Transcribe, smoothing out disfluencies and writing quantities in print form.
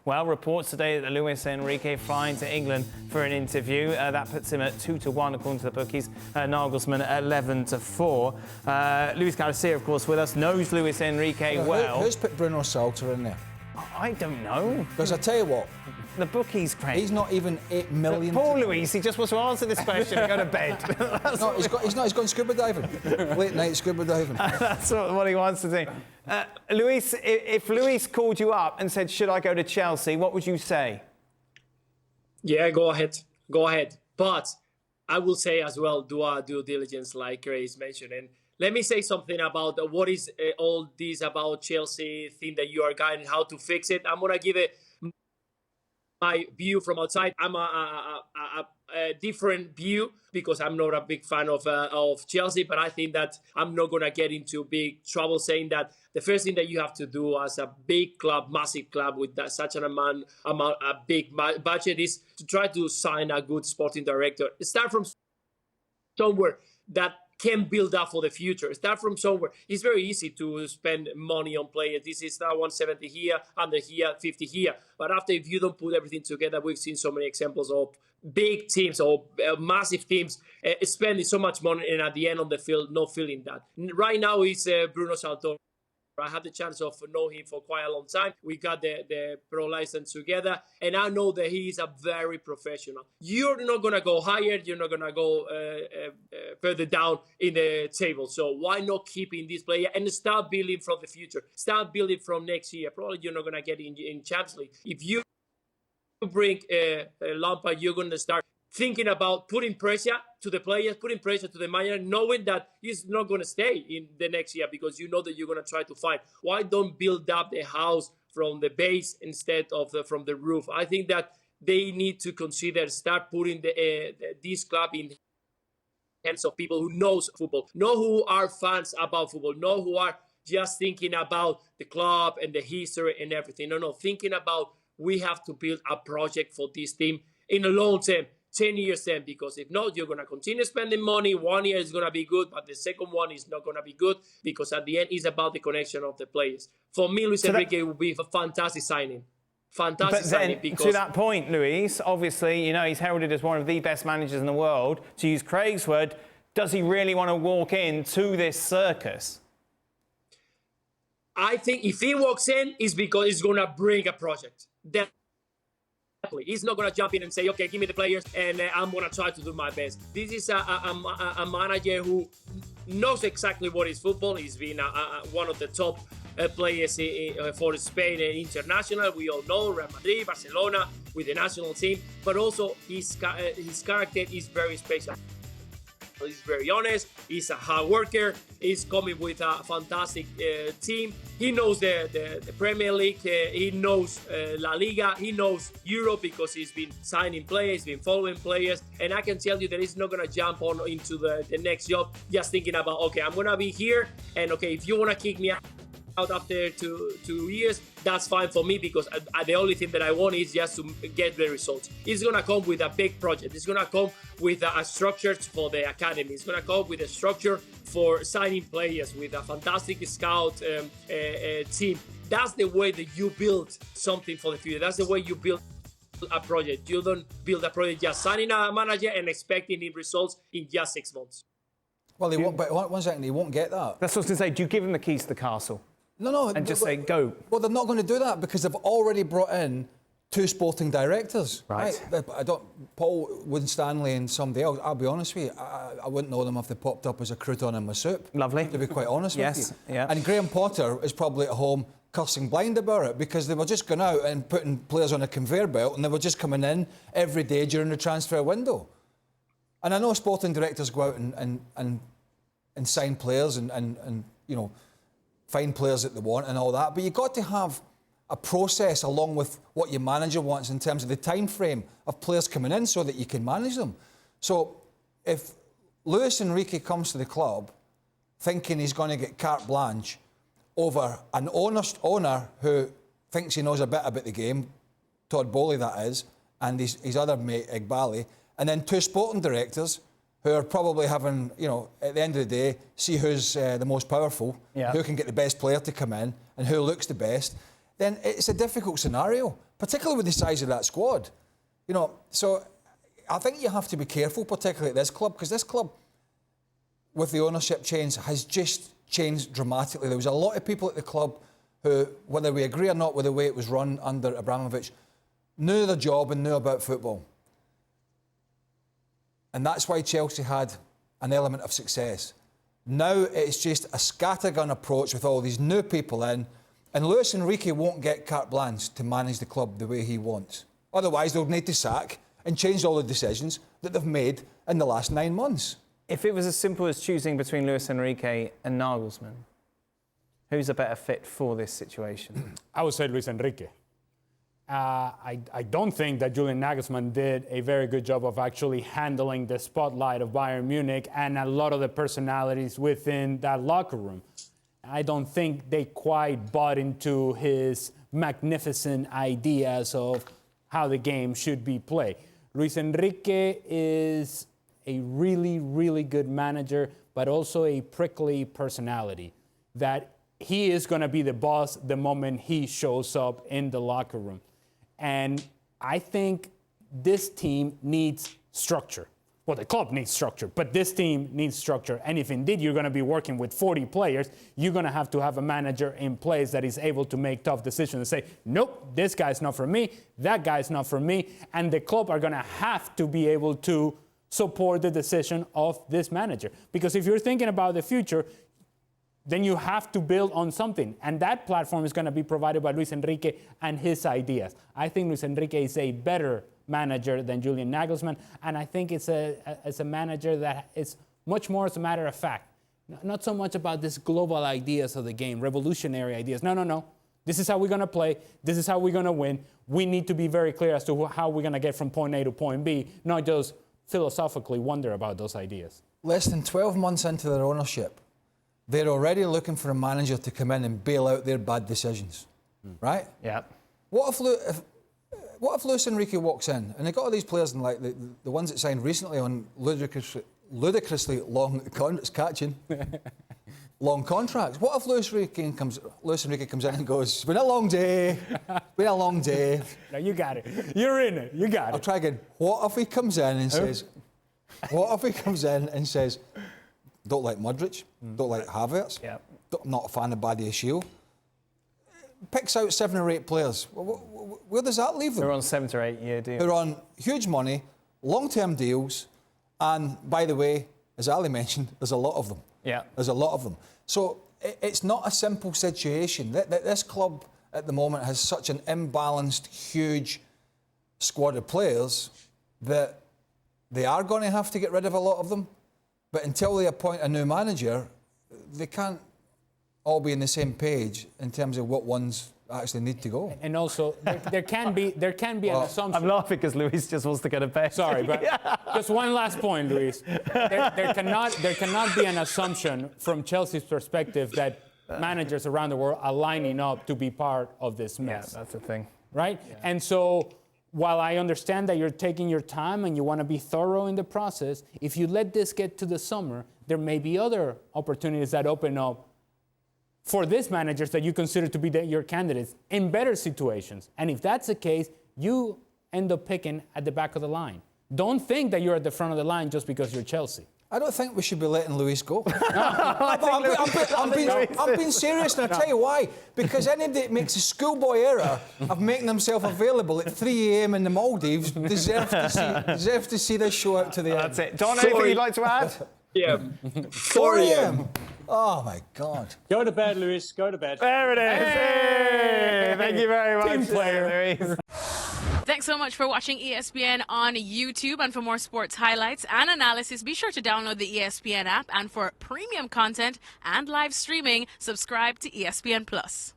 Well, reports today that Luis Enrique flying to England for an interview. That puts him at 2-1 according to the bookies. Nagelsmann at 11-4. Luis Garcia, of course, with us, knows Luis Enrique well. Who's put Bruno Salter in there? I don't know. Because I tell you what, the bookies, Craig. He's not even 8 million. Poor Luis, he just wants to answer this question and go to bed. No, he's gone scuba diving. Late night scuba diving. That's what he wants to do. Luis, if Luis called you up and said, should I go to Chelsea, what would you say? Yeah, go ahead. Go ahead. But I will say as well, do our due diligence like Grace mentioned. And let me say something about what is all this about Chelsea thing that you are guiding, how to fix it. I'm going to give it my view from outside. I'm a different view because I'm not a big fan of Chelsea, but I think that I'm not going to get into big trouble saying that the first thing that you have to do as a big club, massive club with such an amount, a big budget is to try to sign a good sporting director. Start from somewhere that can build up for the future. Start from somewhere. It's very easy to spend money on players. This is now 170 here, under here, 50 here. But after, if you don't put everything together, we've seen so many examples of big teams or massive teams spending so much money and at the end on the field, not feeling that. Right now, it's Bruno Saltor. I had the chance of knowing him for quite a long time. We got the pro license together, and I know that he is a very professional. You're not going to go higher. You're not going to go further down in the table. So why not keeping this player and start building from the future? Start building from next year. Probably you're not going to get in Champions League. If you bring Lampard, you're going to start thinking about putting pressure to the players, putting pressure to the manager, knowing that he's not going to stay in the next year because you know that you're going to try to fight. Why don't build up the house from the base instead of from the roof? I think that they need to consider start putting this club in hands of people who knows football, know who are fans about football, know who are just thinking about the club and the history and everything. No, thinking about we have to build a project for this team in the long term. 10 years then, because if not, you're going to continue spending money. 1 year is going to be good, but the second one is not going to be good because at the end, it's about the connection of the players. For me, Luis Enrique would be a fantastic signing. Fantastic signing. Because to that point, Luis, obviously, you know, he's heralded as one of the best managers in the world. To use Craig's word, does he really want to walk into this circus? I think if he walks in, it's because he's going to bring a project. He's not going to jump in and say, okay, give me the players and I'm going to try to do my best. This is a manager who knows exactly what is football. He's been one of the top players for Spain and international. We all know Real Madrid, Barcelona with the national team. But also his character is very special. He's very honest. He's a hard worker. He's coming with a fantastic team. He knows the Premier League. He knows La Liga. He knows Europe because he's been signing players, he's been following players. And I can tell you that he's not going to jump on into the next job just thinking about, okay, I'm going to be here. And, okay, if you want to kick me out after two years, that's fine for me because the only thing that I want is just to get the results. It's going to come with a big project. It's going to come with a structure for the academy. It's going to come with a structure for signing players with a fantastic scout team. That's the way that you build something for the future. That's the way you build a project. You don't build a project just signing a manager and expecting the results in just 6 months. Well, he won't, but 1 second, he won't get that. That's what I was going to say. Do you give him the keys to the castle? No. And just say, go. Well, they're not going to do that because they've already brought in 2 sporting directors. Right. Paul Winstanley and somebody else, I'll be honest with you, I wouldn't know them if they popped up as a crouton in my soup. Lovely. To be quite honest with you. Yeah. And Graham Potter is probably at home cursing blind about it because they were just going out and putting players on a conveyor belt and they were just coming in every day during the transfer window. And I know sporting directors go out and sign players and you know, find players that they want and all that, but you've got to have a process along with what your manager wants in terms of the time frame of players coming in so that you can manage them. So if Luis Enrique comes to the club thinking he's going to get carte blanche over an owner who thinks he knows a bit about the game, Todd Bowley that is, and his other mate Igbali, and then 2 sporting directors who are probably having, you know, at the end of the day, see who's the most powerful, who can get the best player to come in and who looks the best. then it's a difficult scenario, particularly with the size of that squad. You know, so I think you have to be careful, particularly at this club, because this club, with the ownership change, has just changed dramatically. There was a lot of people at the club who, whether we agree or not with the way it was run under Abramovich, knew their job and knew about football. And that's why Chelsea had an element of success. Now it's just a scattergun approach with all these new people in, and Luis Enrique won't get carte blanche to manage the club the way he wants. Otherwise, they'll need to sack and change all the decisions that they've made in the last 9 months. If it was as simple as choosing between Luis Enrique and Nagelsmann, who's a better fit for this situation? I would say Luis Enrique. I don't think that Julian Nagelsmann did a very good job of actually handling the spotlight of Bayern Munich and a lot of the personalities within that locker room. I don't think they quite bought into his magnificent ideas of how the game should be played. Luis Enrique is a really, really good manager, but also a prickly personality that he is going to be the boss the moment he shows up in the locker room. And I think this team needs structure. Well, the club needs structure, but this team needs structure. And if indeed you're going to be working with 40 players, you're going to have a manager in place that is able to make tough decisions and say, nope, this guy's not for me, that guy's not for me. And the club are going to have to be able to support the decision of this manager. Because if you're thinking about the future, then you have to build on something. And that platform is going to be provided by Luis Enrique and his ideas. I think Luis Enrique is a better manager than Julian Nagelsmann. And I think it's a manager that is much more as a matter of fact. Not so much about this global ideas of the game, revolutionary ideas. No. This is how we're going to play. This is how we're going to win. We need to be very clear as to how we're going to get from point A to point B, not just philosophically wonder about those ideas. Less than 12 months into their ownership, they're already looking for a manager to come in and bail out their bad decisions, right? Yeah. What if Luis Enrique walks in and they got all these players and like the ones that signed recently on ludicrously long long contracts? What if Luis Enrique comes in and goes, "It's been a long day, been a long day." No, you got it. You're in it. You got it. I'll try again. What if he comes in and says, don't like Modric, don't like Havertz, not a fan of Badiashile, picks out 7 or 8 players. Where does that leave them? They're on 7 to 8 year deals. They're on huge money, long-term deals, and by the way, as Ali mentioned, there's a lot of them. Yeah. There's a lot of them. So it's not a simple situation. This club at the moment has such an imbalanced, huge squad of players that they are going to have to get rid of a lot of them. But until they appoint a new manager, they can't all be on the same page in terms of what ones actually need to go. And also, there can be an assumption. I'm laughing because Luis just wants to go to bed. Sorry, but just one last point, Luis. There cannot be an assumption from Chelsea's perspective that managers around the world are lining up to be part of this mess. Yeah, that's the thing. Right? Yeah. And so, while I understand that you're taking your time and you want to be thorough in the process, if you let this get to the summer, there may be other opportunities that open up for these managers that you consider to be your candidates in better situations. And if that's the case, you end up picking at the back of the line. Don't think that you're at the front of the line just because you're Chelsea. I don't think we should be letting Luis go. I'm being serious, and I'll tell you why. Because anybody that makes a schoolboy error of making himself available at 3 a.m. in the Maldives deserve to see this show out to the end. That's it. Don, anything you'd like to add? Yeah. 4 a.m. Oh, my God. Go to bed, Luis. Go to bed. There it is. Hey! Thank you very much. Team player. Luis. Thanks so much for watching ESPN on YouTube. And for more sports highlights and analysis, be sure to download the ESPN app. And for premium content and live streaming, subscribe to ESPN Plus.